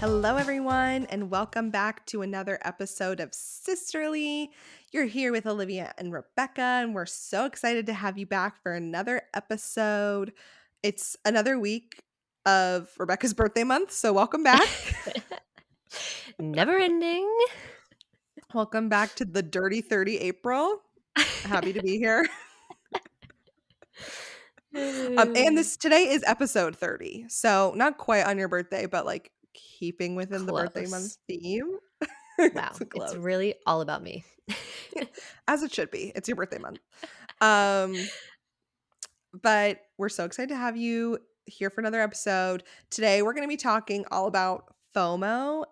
Hello, everyone, and welcome back to another episode of Sisterly. You're here with Olivia and Rebecca, and we're so excited to have you back for another episode. It's another week of Rebecca's birthday month, so welcome back. Never ending. Welcome back to the Dirty 30 April. Happy to be here. And this today is episode 30, so not quite on your birthday, but like keeping within the birthday month Close. theme. Wow. It's It's close. really all about me. As it should be. It's your birthday month. Um, but we're so excited to have you here for another episode. Today we're going to be talking all about FOMO.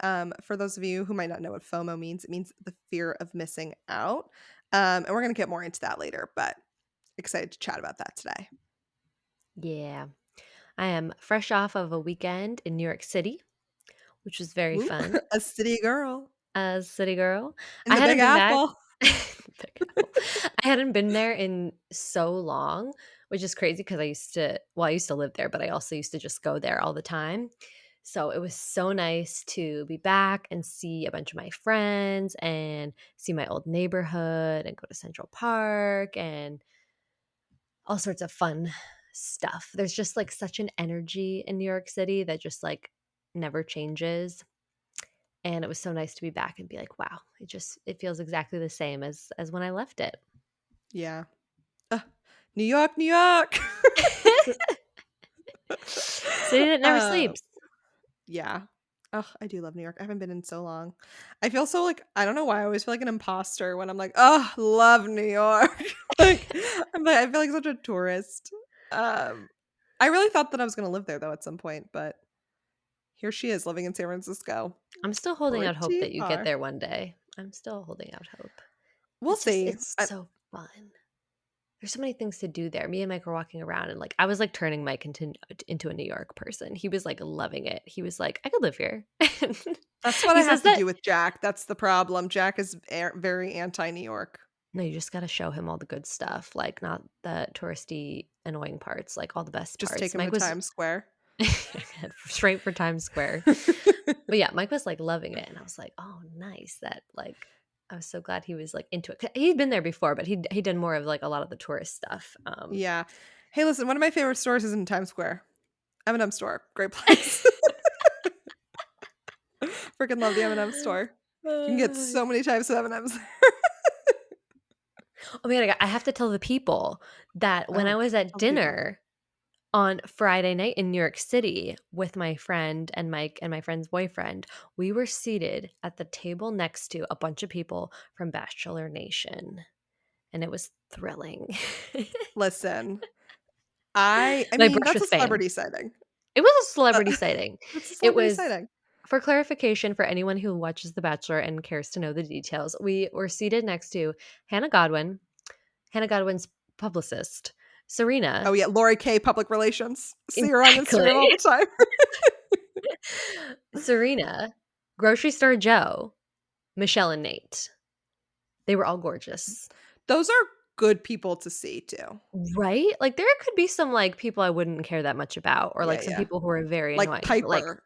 For those of you who might not know what FOMO means, it means the fear of missing out. And we're going to get more into that later, but excited to chat about that today. Yeah. I am fresh off of a weekend in New York City, which was very Ooh, fun a city girl as city girl. in I the Big hadn't been back. Apple. Big Apple. I hadn't been there in so long, which is crazy because I used to live there, but I also used to just go there all the time. So it was so nice to be back and see a bunch of my friends and see my old neighborhood and go to Central Park and all sorts of fun stuff. There's just like such an energy in New York City that just like never changes. And it was so nice to be back and be like, wow, it feels exactly the same as when I left it. Yeah. New York, New York. City that never Um, sleeps. Yeah. Oh, I do love New York. I haven't been in so long. I feel so like I don't know why I always feel like an imposter when I'm like, oh, love New York. I feel like such a tourist. I really thought that I was gonna live there though at some point, but here she is living in San Francisco. I'm still holding out hope Pretty that you get far. there one day. I'm still holding out hope. We'll see. It's so fun. There's so many things to do there. Me and Mike were walking around and like I was like turning Mike into a New York person. He was like loving it. He was like, I could live here. That's what I He have says to that do with Jack. That's the problem. Jack is very anti-New York. no, you just got to show him all the good stuff, like not the touristy annoying parts, like all the best Just take parts. him to Mike was Times Square. straight for Times Square. But yeah, Mike was like loving it and I was like, "Oh, nice." That like I was so glad he was like into it. 'Cause he'd been there before, but he did more of like a lot of the tourist stuff. Yeah. Hey, listen, one of my favorite stores is in Times Square. M&M store. Great place. Freaking love the M&M store. You can get so many types of M&Ms there. Oh my god, I have to tell the people that when I Oh, was at tell the people. dinner on Friday night in New York City with my friend and Mike and my friend's boyfriend, we were seated at the table next to a bunch of people from Bachelor Nation, and it was thrilling. Listen, I My mean, brush that's a with fame. celebrity sighting. It was a Uh, celebrity sighting. That's a It celebrity was sighting. for clarification for anyone who watches The Bachelor and cares to know the details, we were seated next to Hannah Godwin, Hannah Godwin's publicist, Oh, Serena. yeah, Lori K. Public Relations. See her on Instagram Exactly. all the time. Serena, Grocery Store Joe, Michelle and Nate. They were all gorgeous. Those are good people to see too. Right? Like, there could be some, like, people I wouldn't care that much about or, like, Yeah, some yeah. people who are very Like annoying, but, like Piper.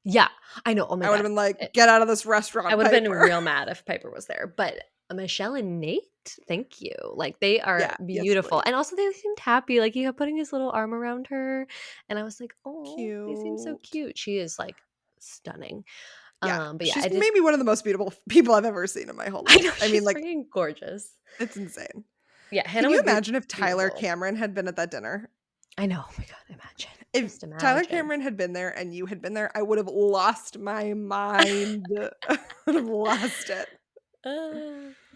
yeah, I know, oh my I would've god. been like, Eh, "Get out of this I restaurant, would've been Piper." real mad if Piper was there, but Michelle and Nate? Thank you. Like, they are Yeah, yes, beautiful, please. and also they seemed happy, like, he kept putting his little arm around her, and I was like, "Oh, they seem so Cute. cute." She is, like, stunning. Yeah, But yeah, she's I did maybe one of the most beautiful people I've ever seen in my whole I know, life. I mean, she's like, freaking gorgeous. it's insane. Yeah, Can Hannah you was imagine if Tyler beautiful. Cameron had been at that dinner? I know, oh my god, imagine. If Just Tyler imagine. Cameron had been there and you had been there, I would have lost my mind. I would have lost it.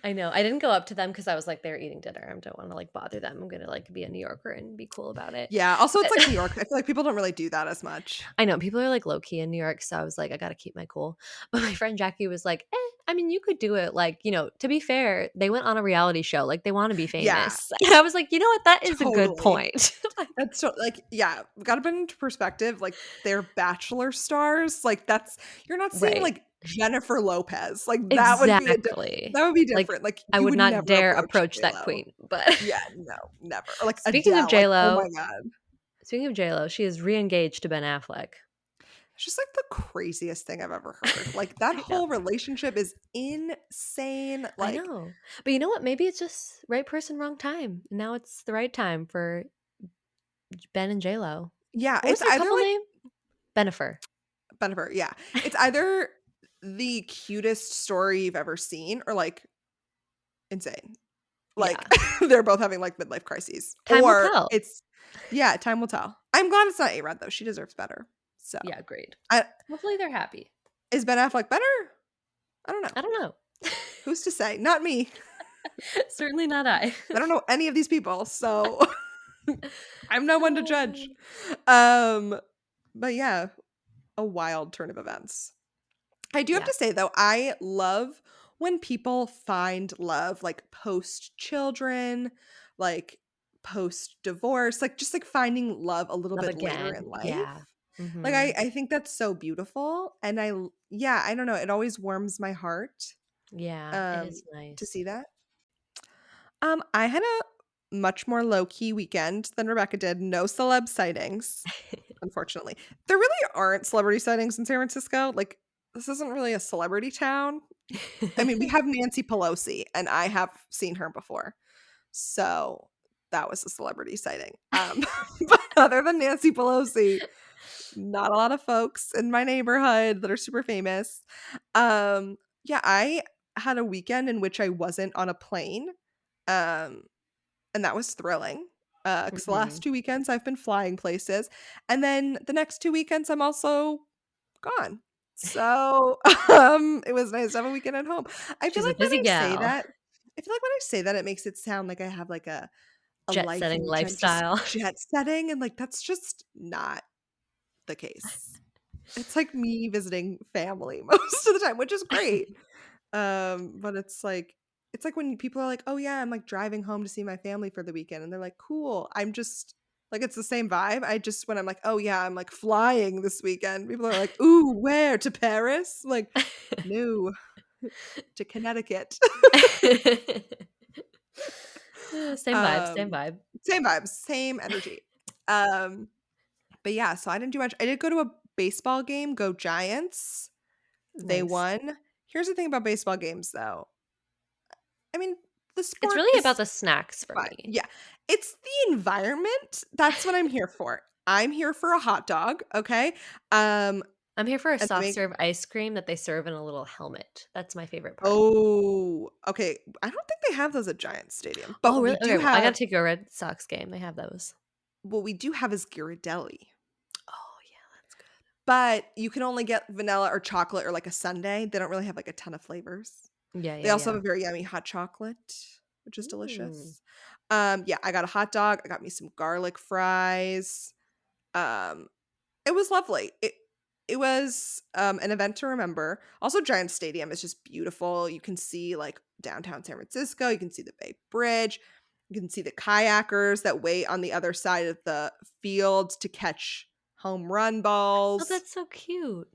I know. I didn't go up to them because I was like, "They're eating dinner. I don't wanna, like, bother them. I'm gonna, like, be a New Yorker and be cool about it." Yeah, also it's But like New York. I feel like people don't really do that as much. I know, people are, like, low key in New York, so I was like, "I gotta keep my cool." But my friend Jackie was like, I mean, you could do it." Like, to be fair, they went on a reality show, like, they wanna be Yeah, famous. And I was like, "You know what? That is a good totally. point." Like That's so like, yeah, gotta put into perspective, like, they're Bachelor stars, like, that's you're not seeing, right. like, Jennifer Lopez, like, Exactly. that would be Like, different, like, I you would would not never dare approach approach that J.Lo. queen, but Yeah, no, never, or, like, speaking of Adele, like, oh J.Lo my god. speaking of J.Lo, she is re-engaged to Ben Affleck. It's just like the craziest thing I've ever heard. Like that I know. whole relationship is insane. I Like, know. But you know what? Maybe it's just right person, wrong time. Now it's the right time for Ben and J-Lo. yeah, What was it's their either couple like name? Bennifer. Bennifer, yeah. It's either the cutest story you've ever seen or like insane. Like Yeah. they're both having like midlife crises. Time will Or tell. it's yeah, time will tell. I'm glad it's not A-Rod though. She deserves better. So, Yeah, agreed. I Hopefully they're happy. is Ben Affleck better? I don't know. I don't know. Who's to say? Not me. Certainly not I. I don't know any of these people, so I'm no one to judge. Oh. Um, but yeah, a wild turn of events. I do have Yeah, to say though, I love when people find love like post children, like post divorce, like just like finding love a little love bit later in again. Yeah. life. Like Mhm. I think that's so beautiful, and yeah, I don't know, it always warms my heart Yeah, it um is to nice. see that. I had a much more low key weekend than Rebecca did. No celeb sightings, unfortunately. There really aren't celebrity sightings in San Francisco. Like, this isn't really a celebrity town. I mean, we have Nancy Pelosi, and I have seen her before. So that was a celebrity sighting. But other than Nancy Pelosi, not a lot of folks in my neighborhood that are super famous. Yeah, I had a weekend in which I wasn't on a plane. Um, and that was thrilling. Because the last Mhm. 2 weekends I've been flying places, and then the next 2 weekends I'm also gone. So, it was nice to have a weekend at home. I feel She's a like when busy I say gal. that it makes it sound like I have, like, a life Jet-setting in which I'm just lifestyle. jet setting, and, like, that's just not the case. It's like me visiting family most of the time, which is great. But it's like when people are like, "Oh, yeah, I'm, like, driving home to see my family for the weekend," and they're like, "Cool." I'm just like, it's the same vibe. I just when I'm like, "Oh, yeah, I'm, like, flying this weekend," people are like, "Ooh, where? To Paris?" I'm like, "No, to Connecticut." Same vibe, same Um, vibe. Same vibes, same energy. Um, but yeah, so I didn't do much. I did go to a baseball game, go Giants. They Nice. won. Here's the thing about baseball games, though. I mean, the It's sport really about is the snacks for fine. me. Yeah. It's the environment. That's what I'm here for. I'm here for a hot dog, okay? I'm here for a And they soft make serve ice cream that they serve in a little helmet. That's my favorite part. oh, okay. I don't think they have those at Giants Stadium, Oh, but we really? do Okay, well, I gotta have take you to a Red Sox game. They have those. what we do have is Ghirardelli. Oh, yeah, that's good. But you can only get vanilla or chocolate or like a sundae. They don't really have like a ton of flavors. Yeah, They yeah, also yeah. have a very yummy hot chocolate, which is Mm, delicious. Yeah, I got a hot dog. I got me some garlic fries. Um, it was lovely. It was an event to remember. Also, Giant Stadium is just beautiful. You can see like downtown San Francisco. You can see the Bay Bridge. You can see the kayakers that wait on the other side of the field to catch home run oh, balls. that's so cute.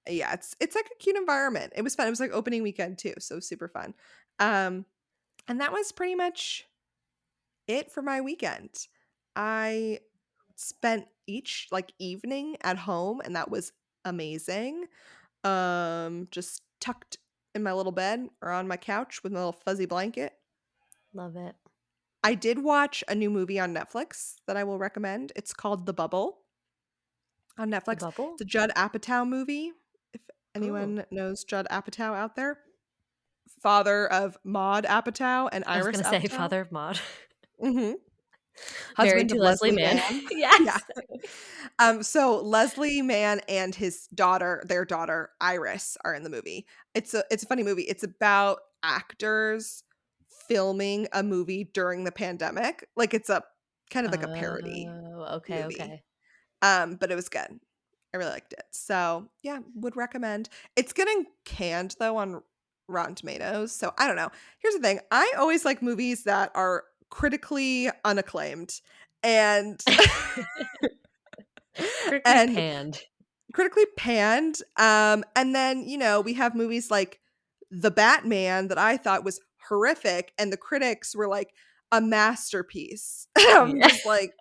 Yeah, it's like a cute environment. It was fun. It was like opening weekend too, so super fun. Um, and that was pretty much it for my weekend. I spent each like evening at home, and that was amazing. Just tucked in my little bed or on my couch with my little fuzzy blanket. Love it. I did watch a new movie on Netflix that I will recommend. It's called The Bubble on The Netflix. bubble? It's a Judd Apatow movie. If Oh, anyone knows Judd Apatow out there, father of Maud Apatow and I was Iris gonna say Apatow. Father of Maud. Mhm. Married Husband to of Leslie Leslie Mann. Mann. Yeah. Yes. So Leslie Mann and his daughter, their daughter Iris, are in the movie. It's a funny movie. It's about actors filming a movie during the pandemic. Like it's a kind of like a parody Oh, okay, movie. okay. But it was good. I really liked it. So yeah, would recommend. It's getting canned though on Rotten Tomatoes. So I don't know. Here's the thing. I always like movies that are critically unacclaimed and Critically and panned. critically panned. And then, we have movies like The Batman that I thought was horrific, and the critics were like a masterpiece. I'm Yeah. just like,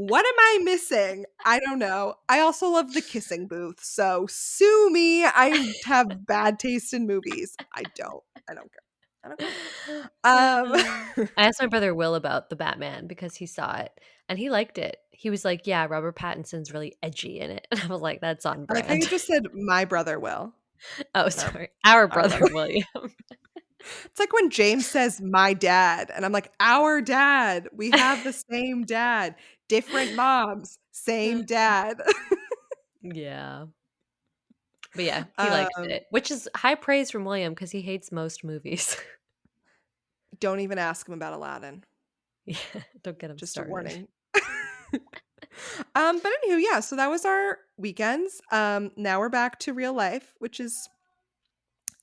What am I missing? I don't know. I also love the kissing booth, so sue me. I have bad taste in movies. I don't. I don't care. I don't care. I asked my brother Will about the Batman because he saw it and he liked it. He was like, "Yeah, Robert Pattinson's really edgy in it." And I was like, "That's on I like how you brand." just said my brother will. Oh, Our sorry. Our our brother brother. William. It's like when James says my dad, and I'm like, our dad. We have the same dad. Different moms, same dad. Yeah. But yeah, he likes Um, it, which is high praise from William because he hates most movies. don't even ask him about Aladdin. Yeah, don't get him Just a started. warning. But anywho, yeah, so that was our weekends. Now we're back to real life, which is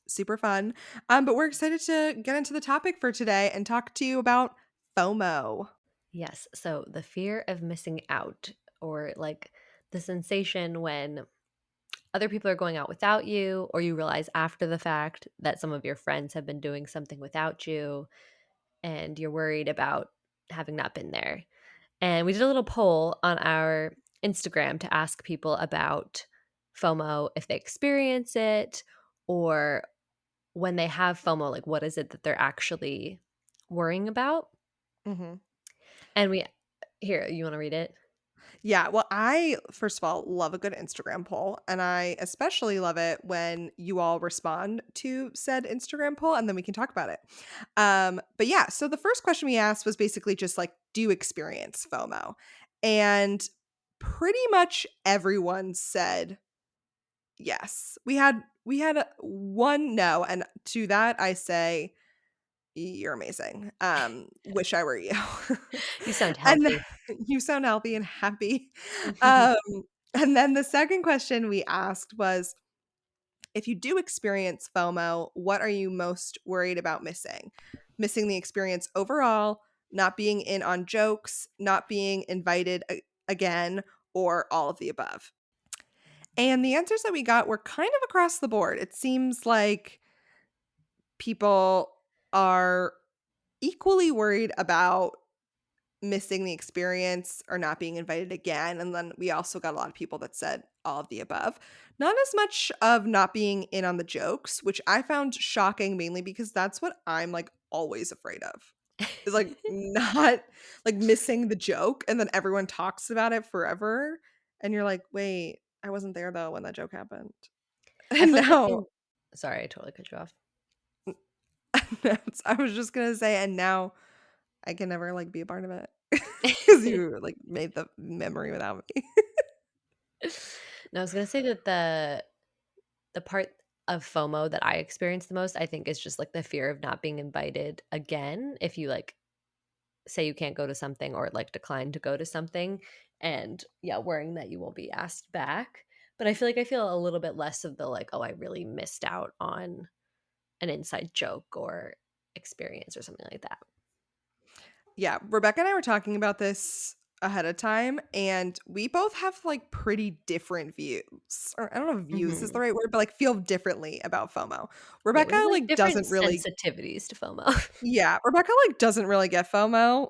super fun. But we're excited to get into the topic for today and talk to you about FOMO. Yes, so the fear of missing out, or like the sensation when other people are going out without you, or you realize after the fact that some of your friends have been doing something without you, and you're worried about having not been there. And we did a little poll on our Instagram to ask people about FOMO, if they experience it, or when they have FOMO, like what is it that they're actually worrying about? Mhm. And here, you want to read it? Yeah, well, I first of all love a good Instagram poll, and I especially love it when you all respond to said Instagram poll, and then we can talk about it. But yeah, so the first question we asked was basically just like, do you experience FOMO? And pretty much everyone said yes. We had one no, and to that I say you're amazing. Wish I were you. You sound And healthy. you sound healthy and happy. Um, and then the second question we asked was, if you do experience FOMO, what are you most worried about missing? Missing the experience overall, not being in on jokes, not being invited again, or all of the above. And the answers that we got were kind of across the board. It seems like people are equally worried about missing the experience or not being invited again. And then we also got a lot of people that said all of the above. Not as much of not being in on the jokes, which I found shocking mainly because that's what I'm like always afraid of. Is like not like missing the joke and then everyone talks about it forever. And you're like, wait, I wasn't there though when that joke happened. I And feel like the now thing sorry, I totally cut you off. I was just gonna say, and now I can never like be a part of it because you like made the memory without me. No, I was gonna say that the part of FOMO that I experience the most, I think, is just like the fear of not being invited again if you like say you can't go to something or like decline to go to something, and yeah, worrying that you won't be asked back. But I feel a little bit less of the like, oh, I really missed out on an inside joke or experience or something like that. Yeah, Rebecca and I were talking about this ahead of time, and we both have like pretty different views. Or I don't know if views is the Hmm. right word, but like feel differently about FOMO. Yeah, we Rebecca have like like different doesn't really sensitivities to FOMO. yeah, Rebecca like doesn't really get FOMO.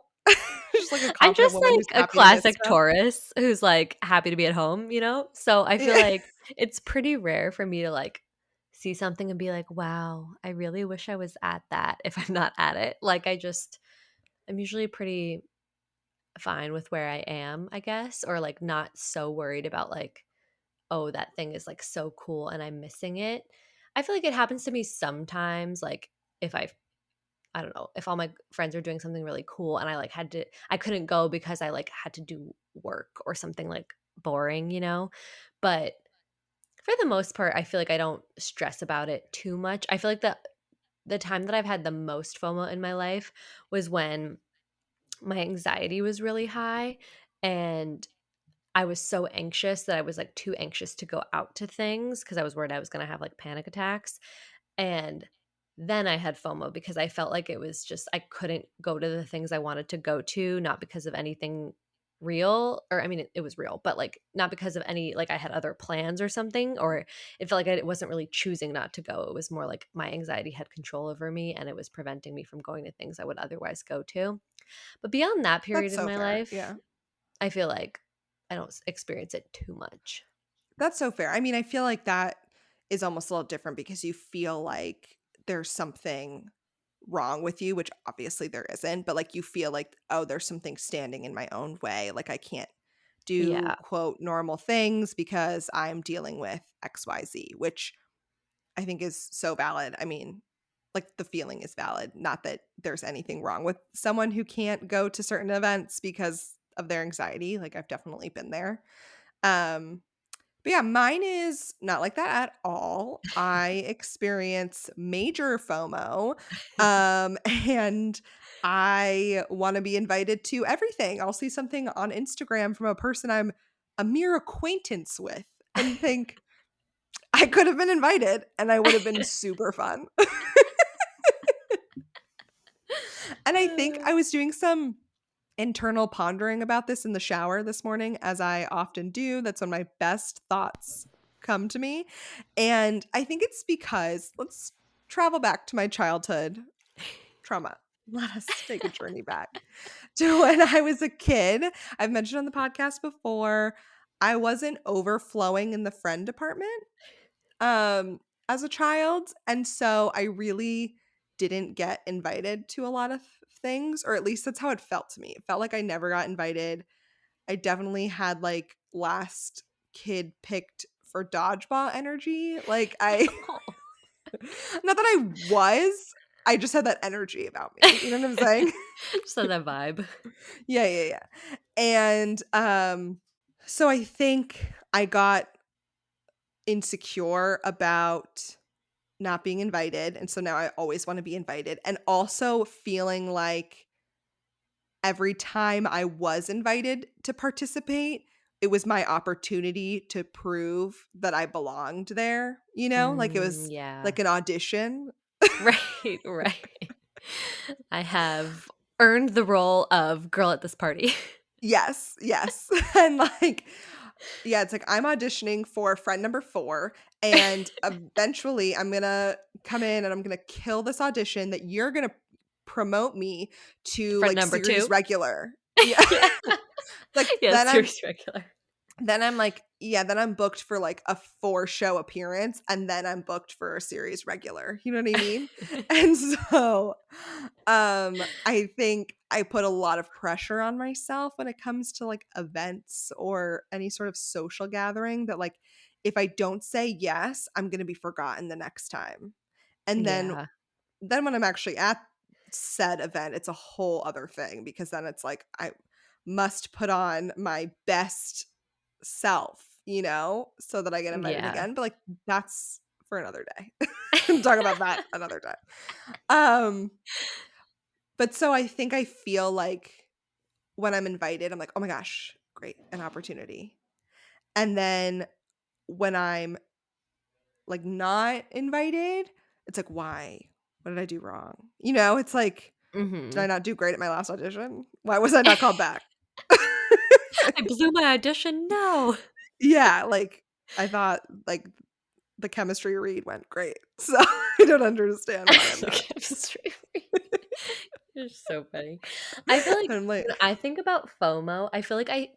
She's like a I'm confident just woman who's like a happy to miss classic stuff. Taurus who's like happy to be at home, you know? So I feel Yeah. like it's pretty rare for me to like see something and be like, wow, I really wish I was at that if I'm not at it. I'm usually pretty fine with where I am, I guess, or like not so worried about like, oh, that thing is like so cool and I'm missing it. I feel like it happens to me sometimes, like if I don't know, if all my friends are doing something really cool and I couldn't go because I like had to do work or something like boring, you know? But for the most part, I feel like I don't stress about it too much. I feel like the time that I've had the most FOMO in my life was when my anxiety was really high and I was so anxious that I was like too anxious to go out to things because I was worried I was going to have like panic attacks. And then I had FOMO because I felt like it was just I couldn't go to the things I wanted to go to, not because of anything real, or I mean it was real, but like not because of any like I had other plans or something, or it felt like I wasn't really choosing not to go. It was more like my anxiety had control over me and it was preventing me from going to things I would otherwise go to. But beyond that period That's in so my fair. life, Yeah. I feel like I don't experience it too much. That's so fair. I mean, I feel like that is almost a little different because you feel like there's something wrong with you, which obviously there isn't, but like you feel like, oh, there's something standing in my own way. Like I can't do Yeah. quote normal things because I'm dealing with XYZ, which I think is so valid. I mean, like the feeling is valid. Not that there's anything wrong with someone who can't go to certain events because of their anxiety. Like I've definitely been there. Um, but yeah, mine is not like that at all. I experience major FOMO, and I want to be invited to everything. I'll see something on Instagram from a person I'm a mere acquaintance with and think I could have been invited and I would have been super fun. And I think Uh, I was doing some internal pondering about this in the shower this morning, as I often do. That's when my best thoughts come to me. And I think it's because let's travel back to my childhood trauma. Let us take a journey back to when I was a kid. I've mentioned on the podcast before, I wasn't overflowing in the friend department as a child. And so I really didn't get invited to a lot of things, or at least that's how it felt to me. It felt like I never got invited. I definitely had like last kid picked for dodgeball energy. Like I not that I was, I just had that energy about me. You know what I'm saying? Just had that vibe. Yeah, yeah, yeah. And so I think I got insecure about not being invited, and so now I always wanna be invited, and also feeling like every time I was invited to participate, it was my opportunity to prove that I belonged there, you know? Like, it was Yeah. like an audition. Right, right. I have earned the role of girl at this party. Yes, yes. And, like yeah, it's like I'm auditioning for friend number 4, and eventually I'm gonna come in and I'm gonna kill this audition that you're gonna promote me to, Friend like, number series 2. regular. Yeah. Yeah. Like, Yeah, series regular. then I'm like, yeah, then I'm booked for like a 4 show appearance and then I'm booked for a series regular. You know what I mean? And so I think I put a lot of pressure on myself when it comes to like events or any sort of social gathering, that like if I don't say yes, I'm going to be forgotten the next time. And Yeah. then when I'm actually at said event, it's a whole other thing, because then it's like I must put on my best self, you know, so that I get invited Yeah. again. But like that's for another day. Talk about that another day. Um, but so I think I feel like when I'm invited, I'm like, oh my gosh, great, an opportunity. And then when I'm like not invited, it's like, why? What did I do wrong? You know, it's like, did I Mhm. not do great at my last audition? Why was I not called back? I blew my audition, no. Yeah, like I thought like the chemistry read went great. So I don't understand why I'm not. Chemistry. You're so funny. I feel like I'm like, when I think about FOMO, I feel like I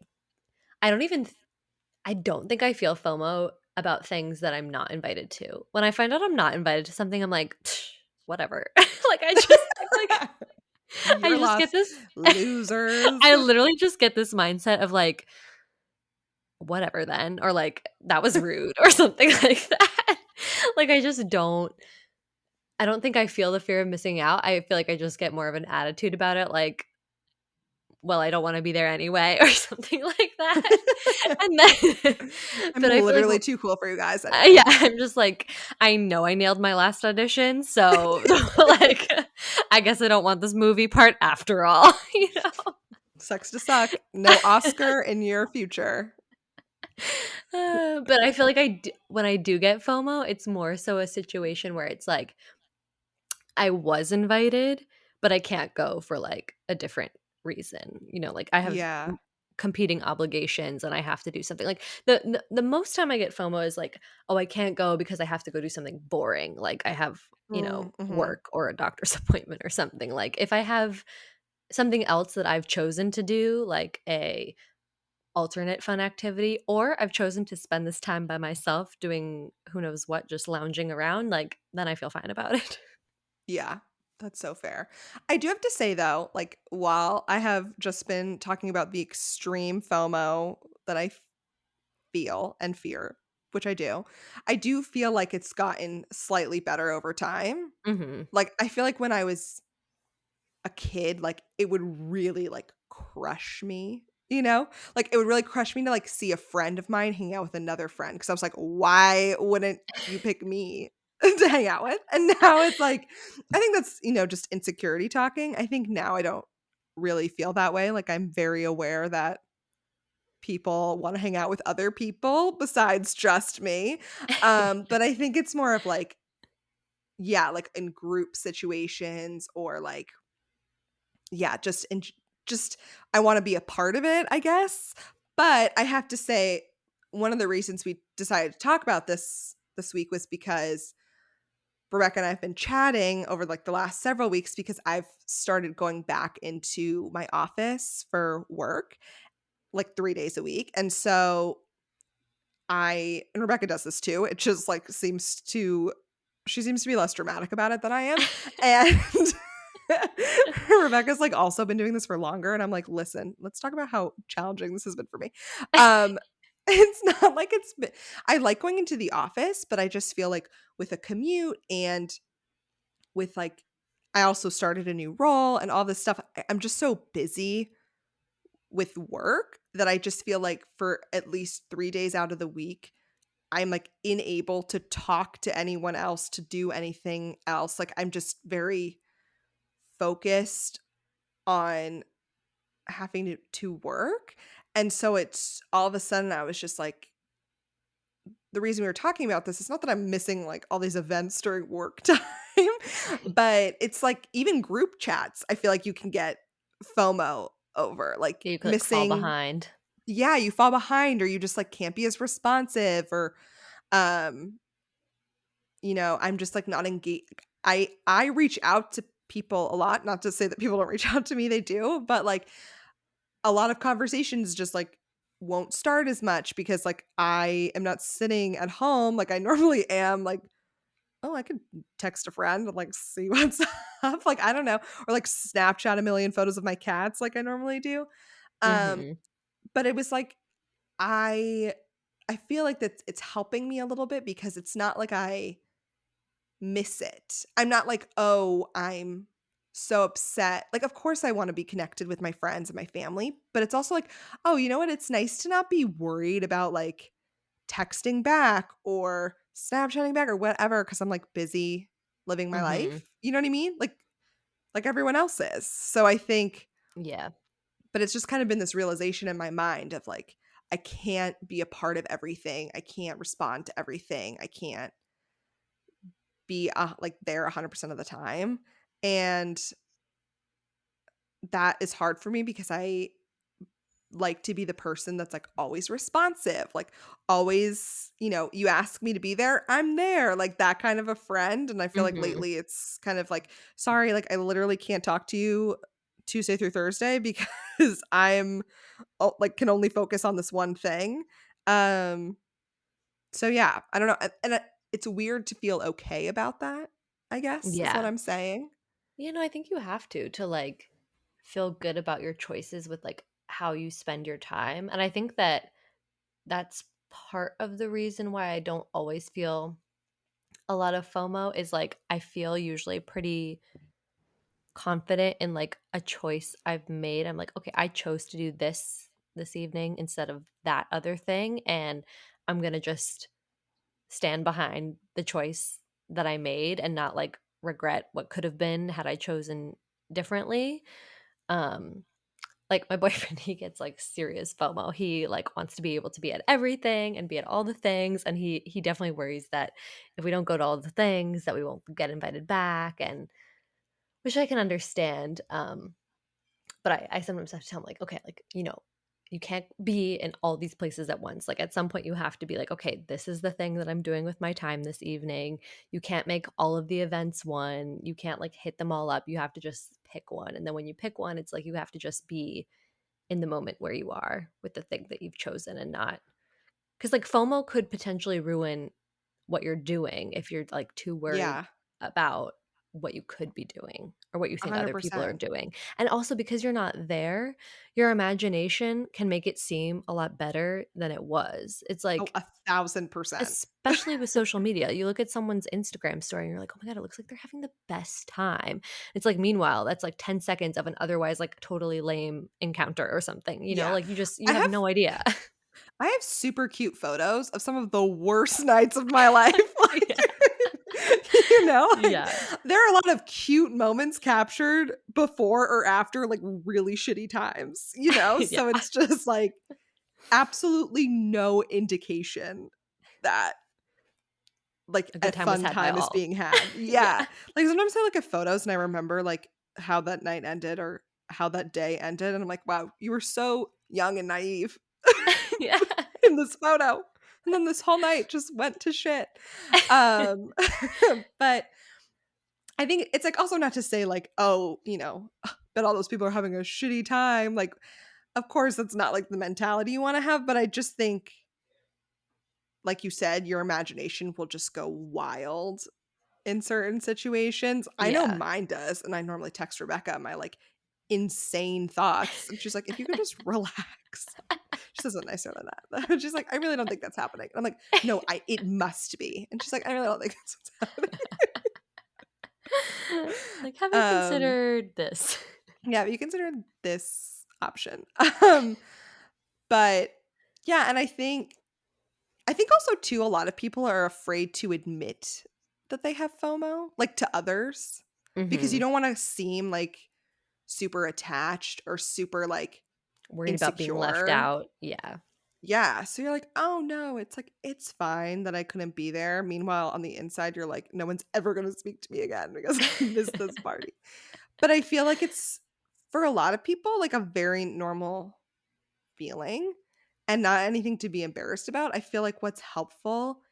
don't even I don't think I feel FOMO about things that I'm not invited to. When I find out I'm not invited to something, I'm like, whatever. Like I your just get loss, this losers. I literally just get this mindset of like, whatever then, or like that was rude or something like that. Like I don't think I feel the fear of missing out. I feel like I just get more of an attitude about it, like, well, I don't want to be there anyway, or something like that. And then, I'm but I feel like, literally too cool for you guys yeah, anyway. I'm just like, I know I nailed my last audition, so like, I guess I don't want this movie part after all, you know? Sucks to suck. No Oscar in your future. But I feel like when I do get FOMO, it's more so a situation where it's like, I was invited, but I can't go for, like, a different reason, you know, like, I have Yeah. competing obligations and I have to do something, like, the most time I get FOMO is, like, "Oh, I can't go because I have to go do something boring," like, I have, you know, Mhm. work or a doctor's appointment or something, like, if I have something else that I've chosen to do, like a alternate fun activity, or I've chosen to spend this time by myself doing who knows what, just lounging around, like, then I feel fine about it. Yeah, that's so fair. I do have to say though, like while I have just been talking about the extreme FOMO that I feel and fear, which I do feel like it's gotten slightly better over time. Mhm. Like I feel like when I was a kid, like, it would really, like, crush me, you know? Like, it would really crush me to, like, see a friend of mine hang out with another friend because I was like, "Why wouldn't you pick me to hang out with?" And now it's like I think that's, just insecurity talking. I think now I don't really feel that way, like, I'm very aware that people wanna hang out with other people besides just me, but I think it's more of, like yeah, like, in group situations or, like yeah, just I wanna be a part of it, I guess, but I have to say, one of the reasons we decided to talk about this week was because Rebecca and I have been chatting over, like, the last several weeks because I've started going back into my office for work, like, 3 days a week, and so I and Rebecca does this too, it just, like, she seems to be less dramatic about it than I am, and Rebecca's, like, also been doing this for longer, and I'm like, "Listen, let's talk about how challenging this has been for me." Um, it's not like it's been I like going into the office, but I just feel like with a commute and with, like I also started a new role and all this stuff, I'm just so busy with work that I just feel like for at least 3 days out of the week, I'm, like, unable to talk to anyone else, to do anything else, like, I'm just very focused on having to work, and so it's all of a sudden, I was just like the reason we were talking about this is not that I'm missing, like, all these events during work time, but it's, like, even group chats, I feel like you can get FOMO over, like, You could, like, fall missing behind. yeah, you fall behind or you just, like, can't be as responsive or, um, I'm just, like, not engaged. I reach out to people a lot, not to say that people don't reach out to me, they do, but, like, a lot of conversations just, like, won't start as much because, like, I am not sitting at home like I normally am, like, "Oh, I could text a friend and, like, see what's up," like, I don't know, or, like, Snapchat a million photos of my cats like I normally do, um, Mhm. but it was like, I I feel like that it's helping me a little bit because it's not like I miss it. I'm not like, "Oh, I'm so upset." Like, of course, I wanna be connected with my friends and my family, but it's also like, "Oh, you know what? It's nice to not be worried about, like, texting back or Snapchatting back or whatever because 'cause I'm, like, busy living my Mhm. life." You know what I mean? Like everyone else is. So I think Yeah. but it's just kind of been this realization in my mind of, like, I can't be a part of everything. I can't respond to everything. I can't be, like, there 100% of the time, and that is hard for me because I like to be the person that's, like, always responsive, like, always you ask me to be there, I'm there, like, that kind of a friend, and I feel like Mhm. lately it's kind of like, "Sorry, like, I literally can't talk to you Tuesday through Thursday because I'm like, can only focus on this one thing." Um, so yeah, I don't know, it's weird to feel okay about that, I guess, is what Yeah. I'm saying. I think you have to, like, feel good about your choices with, like, how you spend your time, and I think that that's part of the reason why I don't always feel a lot of FOMO is, like, I feel usually pretty confident in, like, a choice I've made. I'm like, "Okay, I chose to do this evening instead of that other thing, and I'm gonna just stand behind the choice that I made and not, like, regret what could have been had I chosen differently." Um, like, my boyfriend, he gets, like, serious FOMO. He, like, wants to be able to be at everything and be at all the things, and he definitely worries that if we don't go to all the things, that we won't get invited back, and which I can understand, but I sometimes have to tell him, like, "Okay, like, you can't be in all these places at once. Like, at some point, you have to be like, okay, this is the thing that I'm doing with my time this evening. You can't make all of the events one. You can't, like, hit them all up. You have to just pick one. And then when you pick one, it's like you have to just be in the moment where you are with the thing that you've chosen and not because like FOMO could potentially ruin what you're doing if you're like too worried Yeah, about what you could be doing or what you think other people are 100%. doing. And also because you're not there, your imagination can make it seem a lot better than it was. It's Oh, like 1,000%. especially with social media, you look at someone's Instagram story and you're like, "Oh my god, it looks like they're having the best time." It's like, meanwhile, that's like 10 seconds of an otherwise, like, totally lame encounter or something, Yeah. like, you I have have no idea. I have super cute photos of some of the worst nights of my life, like, Yeah. like, Yeah. there are a lot of cute moments captured before or after, like, really shitty times, Yeah. so it's just, like, absolutely no indication that, like, A a good time was fun had by time is all. being had. Yeah. Yeah. Like, sometimes I look at photos and I remember, like, how that night ended or how that day ended, and I'm like, "Wow, you were so young and naive Yeah. in this photo." And then this whole night just went to shit. Um, but I think it's, like, also not to say, like, "Oh, bet all those people are having a shitty time." Like, of course, that's not, like, the mentality you wanna have, but I just think, like you said, your imagination will just go wild in certain situations. I know Yeah. mine does, and I normally text Rebecca my, like, insane thoughts, and she's like, "If you could just relax." She says it nicer than that. She's like, "I really don't think that's happening." And I'm like, "No, it must be." And she's like, "I really don't think that's what's happening." Like, "Have you Um, considered this?" yeah, but you consider this option. But yeah, and I think also too, a lot of people are afraid to admit that they have FOMO, like, to others, because you Mhm. don't wanna seem, like, super attached or super, like, Worried about being left insecure. out. Yeah. Yeah, so you're like, "Oh, no." It's like, "It's fine that I couldn't be there." Meanwhile, on the inside, you're like, "No one's ever gonna speak to me again because I missed this party." But I feel like it's, for a lot of people, like, a very normal feeling and not anything to be embarrassed about. I feel like what's helpful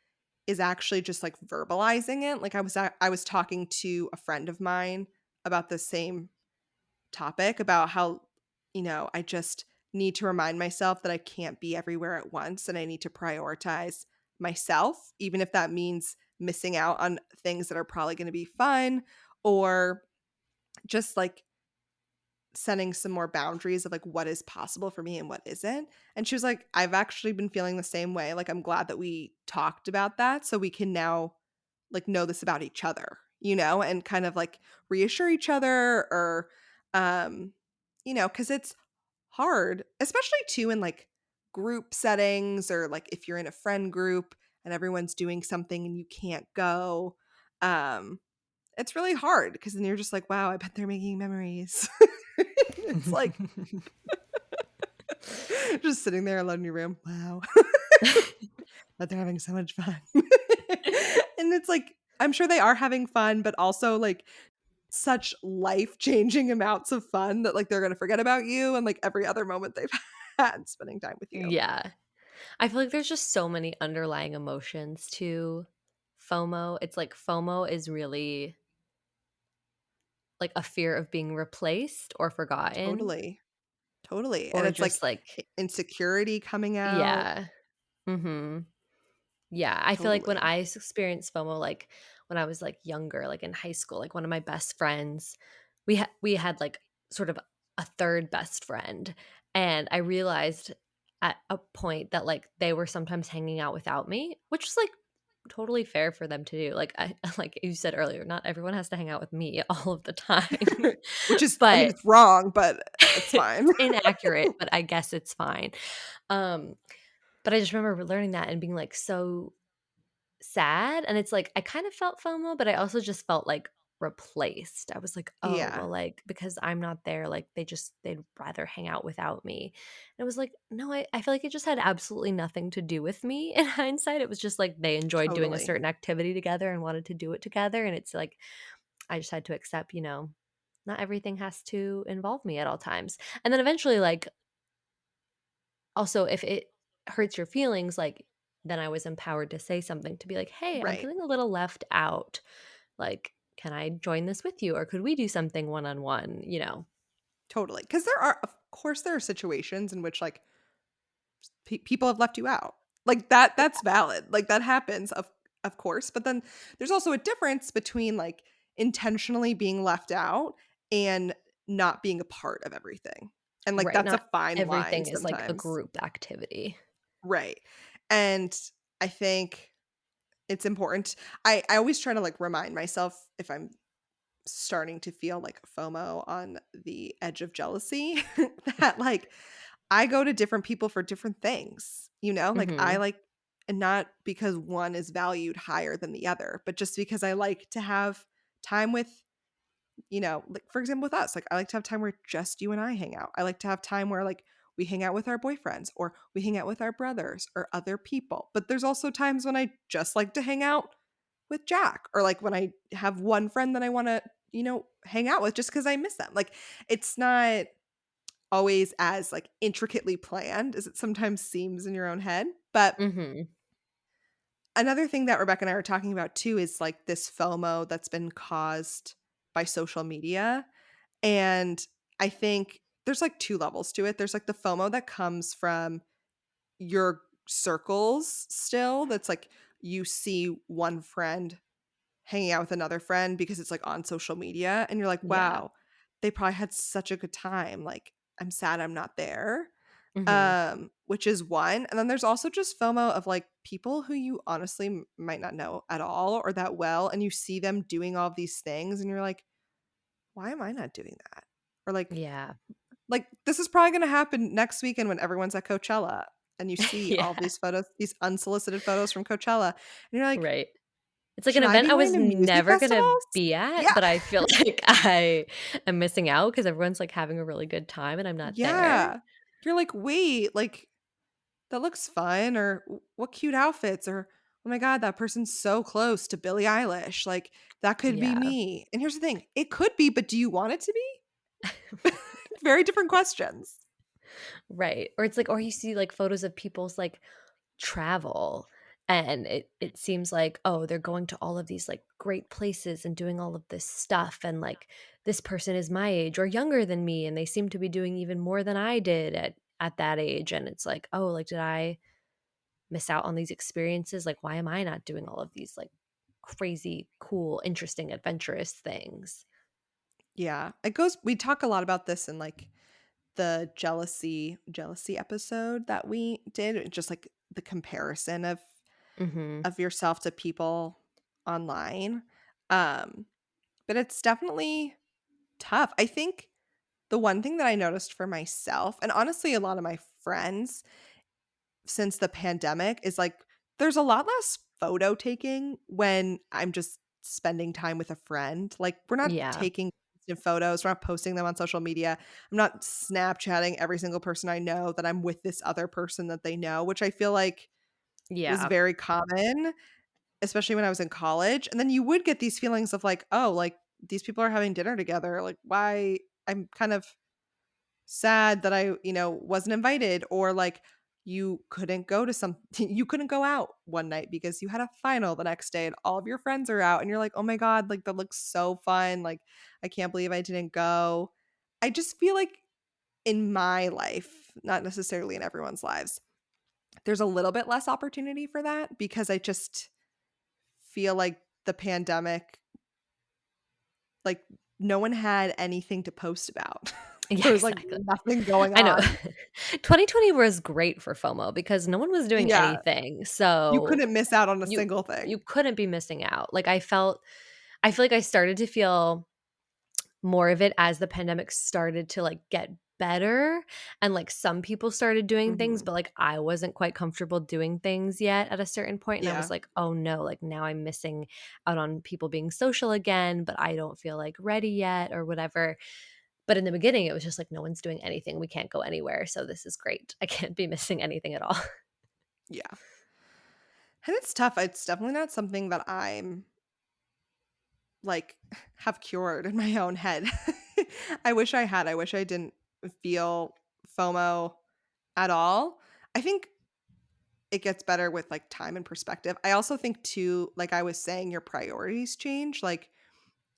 is actually just, like, verbalizing it. Like, I was talking to a friend of mine about the same topic, about how, I just need to remind myself that I can't be everywhere at once and I need to prioritize myself, even if that means missing out on things that are probably gonna be fun, or just, like, setting some more boundaries of, like, what is possible for me and what isn't. And she was like, "I've actually been feeling the same way. Like, I'm glad that we talked about that so we can now, like, know this about each other, and kind of, like, reassure each other, or, um, because it's hard, especially too in, like, group settings, or, like, if you're in a friend group and everyone's doing something and you can't go. Um, it's really hard because then you're just like, "Wow, I bet they're making memories." It's like just sitting there alone in your room. Wow. But they're having so much fun. And it's like, I'm sure they are having fun, but also, like, such life-changing amounts of fun that, like, they're gonna forget about you and, like, every other moment they've had spending time with you. Yeah. I feel like there's just so many underlying emotions to FOMO. It's like FOMO is really like a fear of being replaced or forgotten Totally. Totally. And or it's just like like insecurity coming out. yeah. Mhm. Yeah, I feel like when Totally. I experienced FOMO, like, when I was, like, younger, like, in high school, like, one of my best friends we had, like, sort of a 3rd best friend, and I realized at a point that, like, they were sometimes hanging out without me, which is, like, totally fair for them to do, like, I like you said earlier, not everyone has to hang out with me all of the time, Which is, I mean, but it's wrong, but it's fine. it's inaccurate, but I guess it's fine, um, but I just remember learning that and being, like, so sad, and it's like I kind of felt FOMO, but I also just felt, like, replaced. I was like, "Oh, Yeah, well, like, because I'm not there, like, they'd rather hang out without me." And I was like, "No, I feel like it just had absolutely nothing to do with me in hindsight." It was just, like, they enjoyed doing a totally. certain activity together and wanted to do it together, and it's like, I just had to accept, not everything has to involve me at all times. And then eventually, like, also, if it hurts your feelings, like, then I was empowered to say something to be like, "Hey, I'm Right. feeling a little left out. Like, can I join this with you? Or could we do something one-on-one?" You know? Totally. Because there are, of course there are situations in which like people have left you out. Like that's valid. Like that happens of course, but then there's also a difference between like intentionally being left out and not being a part of everything. And like Right, that's a not fine line everything is like a sometimes. group activity. Right. And I think it's important. I always try to like remind myself if I'm starting to feel like FOMO on the edge of jealousy that like I go to different people for different things, you know? Like I Mhm. like and not because one is valued higher than the other, but just because I like to have time with, like for example with us, like I like to have time where just you and I hang out. I like to have time where like we hang out with our boyfriends or we hang out with our brothers or other people. But there's also times when I just like to hang out with Jack or like when I have one friend that I want to, hang out with just because I miss them. Like it's not always as like intricately planned as it sometimes seems in your own head. But Mhm. another thing that Rebecca and I were talking about too is like this FOMO that's been caused by social media. And I think there's like two levels to it. There's like the FOMO that comes from your circles still, that's like you see one friend hanging out with another friend because it's like on social media and you're like, Yeah. wow, they probably had such a good time. Like, I'm sad I'm not there. Mhm. Which is one. And then there's also just FOMO of like people who you honestly might not know at all or that well. And you see them doing all of these things and you're like, why am I not doing that? Or Yeah. like this is probably gonna happen next weekend when everyone's at Coachella and you see all Yeah. these photos, these unsolicited photos from Coachella, and you're like, Right. It's like an should I event be I going was to music never gonna festivals? be at, Yeah. but I feel like I am missing out because everyone's, like, having a really good time and I'm not there. Yeah. You're like, "Wait, like, that looks fun," or what cute outfits," or, "Oh my god, that person's so close to Billie Eilish," like, "That could be Yeah. me." And here's the thing, it could be, but do you want it to be? Very different questions. Right. Or it's like or you see, like, photos of people's, like, travel, and it seems like, oh, they're going to all of these, like, great places and doing all of this stuff, and, like, this person is my age or younger than me, and they seem to be doing even more than I did at that age, and it's like, "Oh, like, did I miss out on these experiences? Like, why am I not doing all of these, like, crazy, cool, interesting, adventurous things?" Yeah, it goes we talk a lot about this in, like, the jealousy episode that we did, just, like, the comparison Mhm. of yourself to people online, um, but it's definitely tough. I think the one thing that I noticed for myself, and honestly a lot of my friends since the pandemic, is like there's a lot less photo taking when I'm just spending time with a friend. Like we're not Yeah. taking instant photos, we're not posting them on social media. I'm not Snapchatting every single person I know that I'm with this other person that they know, which I feel like was Yeah. very common, especially when I was in college. And then you would get these feelings of like, oh, like these people are having dinner together. Like, why? I'm kind of sad that I, wasn't invited, or like you couldn't go to some you couldn't go out one night because you had a final the next day and all of your friends are out and you're like, "Oh my god, like that looks so fun. Like I can't believe I didn't go." I just feel like in my life, not necessarily in everyone's lives, there's a little bit less opportunity for that because I just feel like the pandemic, like no one had anything to post about. Yeah, There was like exactly. nothing going I know. on. 2020 was great for FOMO because no one was doing Yeah. anything, You so couldn't miss out on a you single thing. you couldn't be missing out. Like, I feel like I started to feel more of it as the pandemic started to, like, get better, and, like, some people started doing things, Mhm. but, like, I wasn't quite comfortable doing things yet at a certain point, and I was Yeah. like, "Oh, no, like, now I'm missing out on people being social again, but I don't feel, like, ready yet," or whatever. But in the beginning, it was just like, "No one's doing anything, we can't go anywhere, so this is great. I can't be missing anything at all." Yeah. And it's tough. It's definitely not something that I'm, like, have cured in my own head. I wish I had. I wish I didn't feel FOMO at all. I think it gets better with, like, time and perspective. I also think too, like I was saying, your priorities change. Like,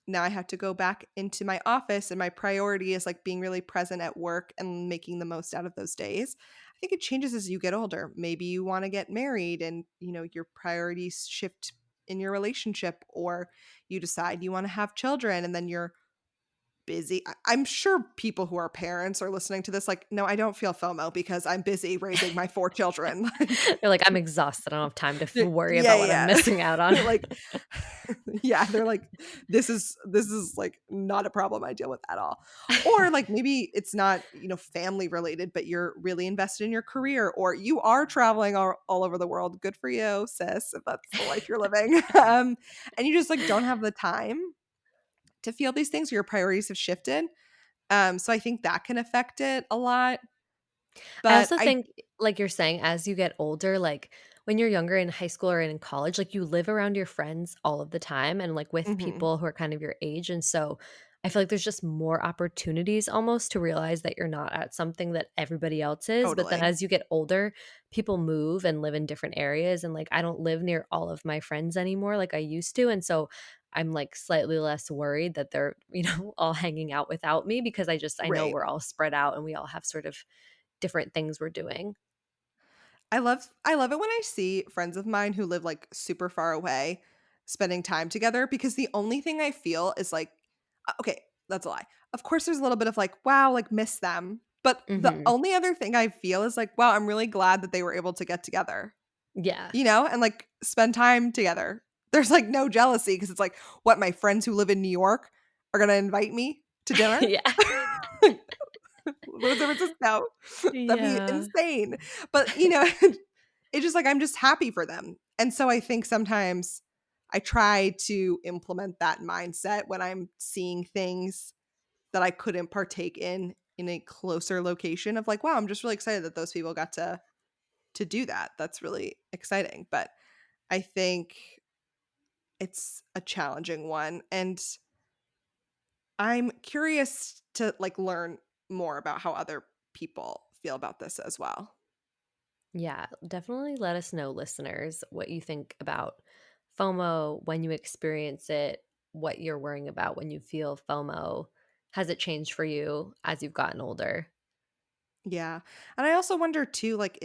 now I have to go back into my office and my priority is like being really present at work and making the most out of those days. I think it changes as you get older. Maybe you want to get married and, your priorities shift in your relationship, or you decide you want to have children and then you're busy. I'm sure people who are parents are listening to this like, no, I don't feel FOMO because I'm busy raising my 4 children. Like, They're like, "I'm exhausted. I don't have time to worry yeah, about what I'm yeah. missing out on." They're like, yeah, they're like, this is like not a problem I deal with at all. Or like maybe it's not, family related, but you're really invested in your career or you are traveling all over the world. Good for you, sis, if that's the life you're living. And you just like don't have the time to feel these things or your priorities have shifted. So I think that can affect it a lot. I But also I think, like you're saying, as you get older, like when you're younger in high school or in college, like you live around your friends all of the time and like with mhm, people who are kind of your age. And so I feel like there's just more opportunities almost to realize that you're not at something that everybody else is. But then totally. as you get older, people move and live in different areas. And like I don't live near all of my friends anymore like I used to. And so I'm like slightly less worried that they're, all hanging out without me because I know Right. we're all spread out and we all have sort of different things we're doing. I love it when I see friends of mine who live like super far away spending time together because the only thing I feel is like okay, that's a lie. Of course there's a little bit of like wow, like miss them. But the Mhm. only other thing I feel is like wow, I'm really glad that they were able to get together, Yeah. and like spend time together. There's like no jealousy because it's like what my friends who live in New York are going to invite me to dinner? Yeah. What is San Francisco? That'd be Yeah. insane. But, it's just like I'm just happy for them. And so I think sometimes I try to implement that mindset when I'm seeing things that I couldn't partake in a closer location of like, wow, I'm just really excited that those people got to do that. That's really exciting. But I think it's a challenging one and I'm curious to like learn more about how other people feel about this as well. Yeah, definitely let us know, listeners, what you think about FOMO when you experience it, what you're worrying about when you feel FOMO. Has it changed for you as you've gotten older? Yeah. And I also wonder too, like,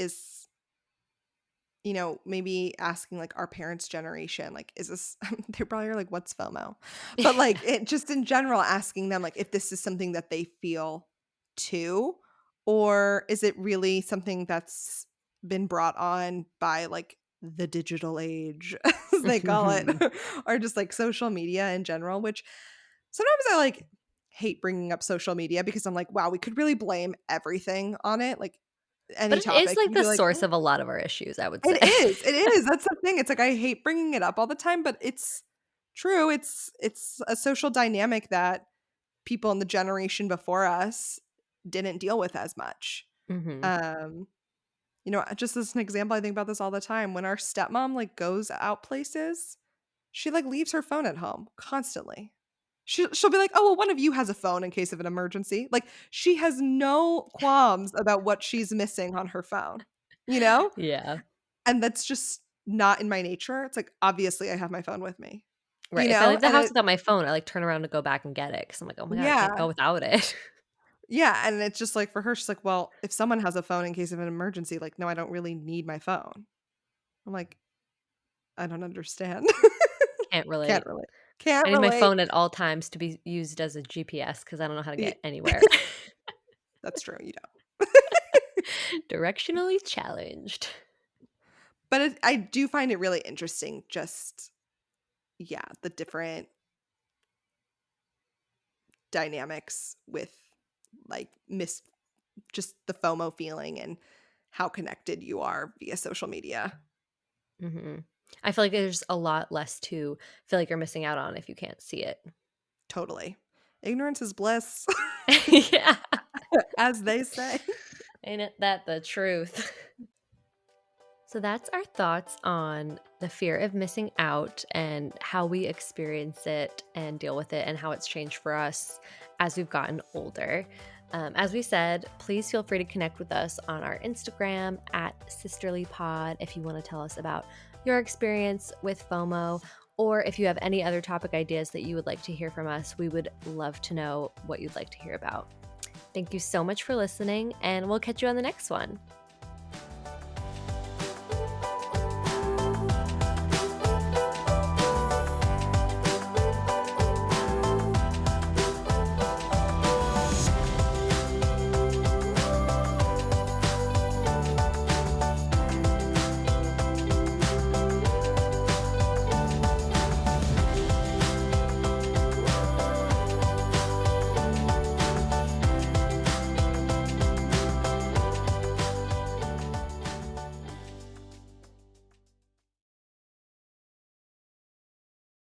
maybe asking like our parents' generation, like, is this, they probably are like, what's FOMO? But like, it just in general, asking them, like, if this is something that they feel too, or is it really something that's been brought on by like the digital age, as they call it, Mhm. or just like social media in general, which sometimes I like hate bringing up social media because I'm like, wow, we could really blame everything on it. Like, But any it is topic, like you could the be like, source "Oh." of a lot of our issues, I would say. It is, that's the thing, it's like I hate bringing it up all the time, but it's true, it's a social dynamic that people in the generation before us didn't deal with as much. Mhm. Um, just as an example, I think about this all the time, when our stepmom, like, goes out places, she, like, leaves her phone at home constantly. She'll be like, "Oh, well, one of you has a phone in case of an emergency." Like, she has no qualms about what she's missing on her phone, you know? Yeah. And that's just not in my nature. It's like, obviously, I have my phone with me, Right. If I leave the And house it without my phone, I like turn around to go back and get it because I'm like, oh my God, I can't go yeah. without it. Yeah, and it's just like for her, she's like, "Well, if someone has a phone in case of an emergency, like, no, I don't really need my phone." I'm like, "I don't understand." Can't Can't relate. relate. Can't I need my relate. phone at all times to be used as a GPS because I don't know how to Ye get anywhere. That's true, you don't. Directionally challenged. But I do find it really interesting just yeah, the different dynamics with, like, just the FOMO feeling and how connected you are via social media. Mhm. I feel like there's a lot less to feel like you're missing out on if you can't see it. Totally. Ignorance is bliss, Yeah. as they say. Ain't it that the truth? So that's our thoughts on the fear of missing out and how we experience it and deal with it and how it's changed for us as we've gotten older. As we said, please feel free to connect with us on our Instagram at sisterlypod if you want to tell us about your experience with FOMO Or if you have any other topic ideas that you would like to hear from us, we would love to know what you'd like to hear about. Thank you so much for listening, and we'll catch you on the next one.